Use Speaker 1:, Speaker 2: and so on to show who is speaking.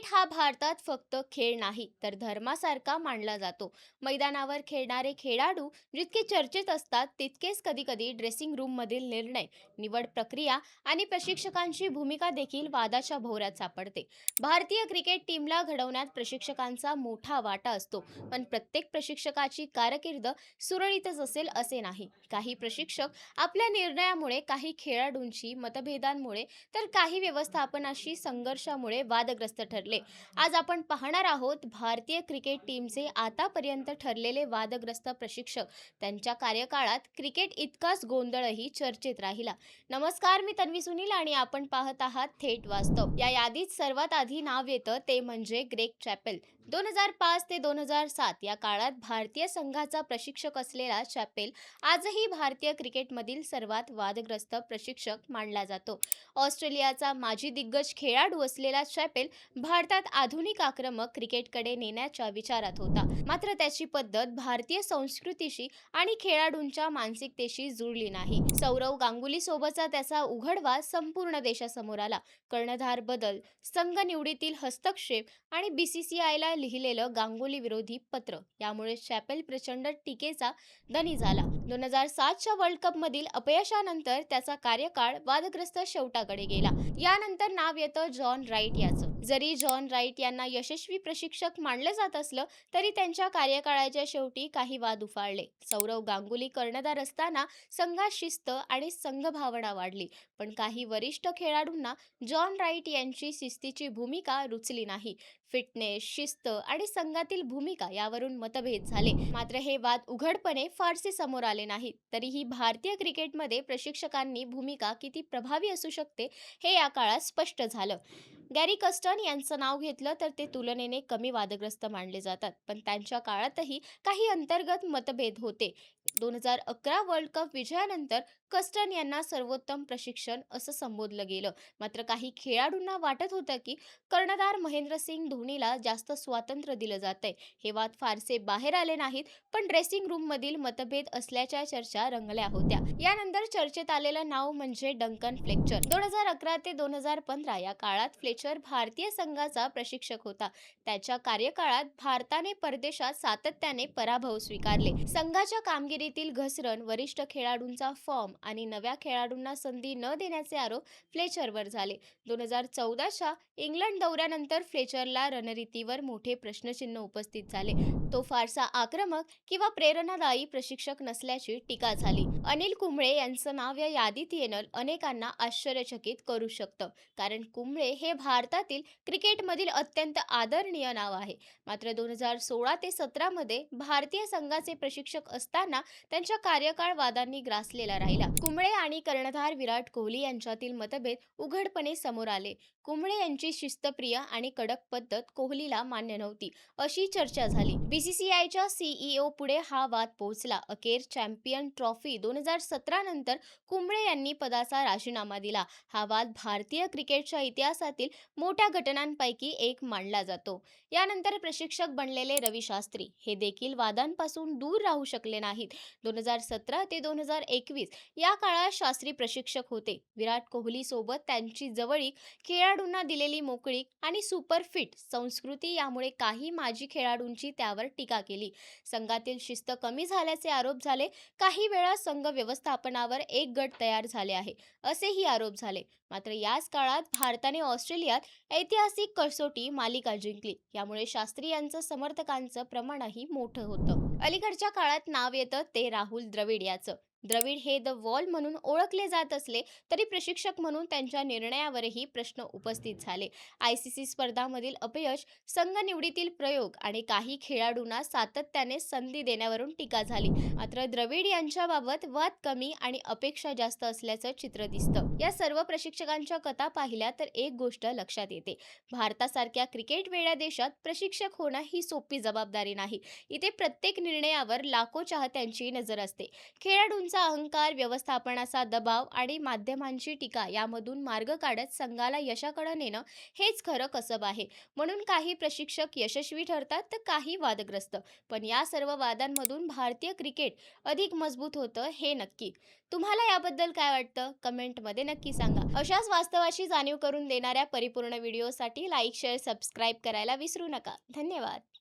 Speaker 1: Cricket हा भारतात फक्त खेळ नाही तर धर्मासारखा मानला जातो. मैदानावर खेळणारे खेळाडू जितके चर्चेत असतात तितकेच कधीकधी ड्रेसिंग रूम मधील निर्णय, निवड प्रक्रिया आणि प्रशिक्षकांची भूमिका देखील वादाच्या भोवऱ्यात सापडते. भारतीय क्रिकेट टीमला घडवण्यात प्रशिक्षकांचा मोठा वाटा असतो, पण प्रत्येक प्रशिक्षकाची कारकीर्द सुरळीतच असेल असे नाही. काही प्रशिक्षक आपल्या निर्णयामुळे, काही खेळाडूंची मतभेदांमुळे, तर काही व्यवस्थापनाशी संघर्षामुळे वादग्रस्त ठरले. आज आपण पाहणार आहोत भारतीय क्रिकेट टीमचे आतापर्यंत ठरलेले वादग्रस्त प्रशिक्षक, त्यांच्या कार्यकाळात क्रिकेट इतकाच गोंधळही चर्चेत राहिला. नमस्कार, मी तन्वी सुनील आणि आपण पाहत आहात थेट वास्तव. या यादीत सर्वात आधी नाव येतं ते म्हणजे ग्रेग चॅपेल. 2005 ते 2007 या काळात भारतीय संघाचा प्रशिक्षक असलेला चॅपेल आजही भारतीय क्रिकेटमधील सर्वात वादग्रस्त प्रशिक्षक मानला जातो. ऑस्ट्रेलियाचा माजी दिग्गज खेळाडू असलेला चॅपेल भारतात आधुनिक आक्रमक क्रिकेटकडे नेण्याच्या विचारात होता. मात्र त्याची पद्धत भारतीय संस्कृतीशी आणि खेळाडूंच्या मानसिकतेशी जुळली नाही. सौरव गांगुली सोबतचा त्याचा उघडवा संपूर्ण देशासमोर आला. कर्णधार बदल, संघ निवडीतील हस्तक्षेप आणि बीसीसीआयला लिहिलेलं गांगुली विरोधी पत्र यामुळे चॅपेल प्रचंड टीकेचा धनी झाला. 2007च्या वर्ल्ड कप मधील अपयशानंतर त्याचा कार्यकाळ वादग्रस्त शेवटाकडे गेला. यानंतर नाव येतं जॉन राईट याचं. जरी जॉन राईट यांना यशस्वी प्रशिक्षक मानलं जात असलं तरी त्यांच्या कार्यकाळाच्या शेवटी काही वाद उफाळले. सौरव गांगुली कर्णधार असताना संघात शिस्त आणि संघभावना वाढली, पण काही वरिष्ठ खेळाडूंना जॉन राईट यांची शिस्तीची भूमिका रुचली नाही. फिटनेस, शिस्त आणि संघातील भूमिका यावरून मतभेद झाले. मात्र हे वाद उघडपणे फारसे समोर आले नाहीत. तरीही भारतीय क्रिकेटमध्ये प्रशिक्षकांनी भूमिका किती प्रभावी असू शकते हे या काळात स्पष्ट झालं. गॅरी कर्स्टन यांचं नाव घेतलं तर ते तुलनेने कमी वादग्रस्त मानले जातात, पण त्यांच्या काळातही काही अंतर्गत मतभेद होते. 2011 वर्ल्ड कप विजयानंतर कर्स्टन यांना सर्वोत्तम प्रशिक्षण असं संबोधलं गेलं. मात्र काही खेळाडूंना वाटत होतं की कर्णधार महेंद्रसिंग धोनीला जास्त स्वातंत्र्य दिलं जातंय. हे वाद फारसे बाहेर आले नाहीत, पण ड्रेसिंग रूम मधील मतभेद असल्याच्या चर्चा रंगल्या होत्या. यानंतर चर्चेत आलेलं नाव म्हणजे डंकन फ्लेचर. 2011 ते 2015 या काळात फ्लेचर भारतीय संघाचा प्रशिक्षक होता. त्याच्या कार्यकाळात भारताने परदेशात सातत्याने पराभव स्वीकारले. संघाच्या कामगिरीतील घसरण, वरिष्ठ खेळाडूंचा फॉर्म आणि नव्या खेळाडूंना संधी न देण्याचे आरोप फ्लेचरवर झाले. 2014च्या इंग्लंड दौऱ्यानंतर फ्लेचरला रणनीतीवर मोठे प्रश्नचिन्ह उपस्थित झाले. तो फारसा आक्रमक किंवा प्रेरणादायी प्रशिक्षक नसल्याची टीका झाली. अनिल कुंबळे यांचं नाव या यादीत येणं अनेकांना आश्चर्यचकित करू शकतं, कारण कुंबळे हे भारतातील क्रिकेटमधील अत्यंत आदरणीय नाव आहे. मात्र 2016 ते 17 मध्ये भारतीय संघाचे प्रशिक्षक असताना त्यांचा कार्यकाळ वादांनी ग्रासलेला राहिला. कुंबळे आणि कर्णधार विराट कोहली यांच्यातील मतभेद उघडपणे समोर आले. कुंबळे यांची शिस्तप्रिय आणि कडक पद्धत कोहलीला मान्य नव्हती, अशी चर्चा झाली. बीसीसीआयच्या सीईओ पुढे हा वाद पोहोचला. अखेर चॅम्पियन ट्रॉफी 2017 नंतर कुंबळे यांनी पदाचा राजीनामा दिला. हा वाद भारतीय क्रिकेटच्या इतिहासातील मोठ्या घटनांपैकी एक मानला जातो. यानंतर प्रशिक्षक बनलेले रवी शास्त्री हे देखील वादांपासून दूर राहू शकले नाहीत. 2017 ते 2021 या काळात शास्त्री प्रशिक्षक होते. विराट कोहली सोबत त्यांची जवळीक, खेळाडूंना दिलेली मोकळीक आणि सुपर फिट संस्कृती यामुळे काही माजी खेळाडूंची त्यावर टीका केली. संघातील शिस्त कमी झाल्याचे आरोप झाले. काही वेळा संघ व्यवस्थापनावर एक गट तयार झाले आहे असेही आरोप झाले. मात्र याच काळात भारताने ऑस्ट्रेलियात ऐतिहासिक कसोटी मालिका जिंकली. यामुळे शास्त्री यांचं समर्थकांचं प्रमाणही मोठं होतं. अलीकडच्या काळात नाव येतं ते राहुल द्रविड याचं. द्रविड हे द वॉल म्हणून ओळखले जात असले तरी प्रशिक्षक म्हणून त्यांच्या निर्णयावरही प्रश्न उपस्थित झाले. आयसीसी स्पर्धांमधील अपयश, संघ निवडीतील प्रयोग आणि काही खेळाडूंना सातत्याने संधी देण्यावरून टीका झाली. मात्र द्रविड यांच्याबाबत वाद कमी आणि अपेक्षा जास्त असल्याचं चित्र दिसतं. या सर्व प्रशिक्षकांच्या कथा पाहिल्या तर एक गोष्ट लक्षात येते. भारतासारख्या क्रिकेट वेड्या देशात प्रशिक्षक होणं ही सोपी जबाबदारी नाही. इथे प्रत्येक निर्णयावर लाखो चाहत्यांची नजर असते. खेळाडूंचे खेळाडूंचा अहंकार, व्यवस्थापनाचा दबाव आणि माध्यमांची टीका यामधून मार्ग काढत संघाला यशाकडे नेणं हेच खरं कसब आहे. म्हणून काही प्रशिक्षक यशस्वी ठरतात तर काही वादग्रस्त. पण या सर्व वादांमधून भारतीय क्रिकेट अधिक मजबूत होतं हे नक्की. तुम्हाला याबद्दल काय वाटतं? कमेंटमध्ये नक्की सांगा. अशाच वास्तवाची जाणीव करून देणाऱ्या परिपूर्ण व्हिडिओसाठी लाईक, शेअर, सबस्क्राईब करायला विसरू नका. धन्यवाद.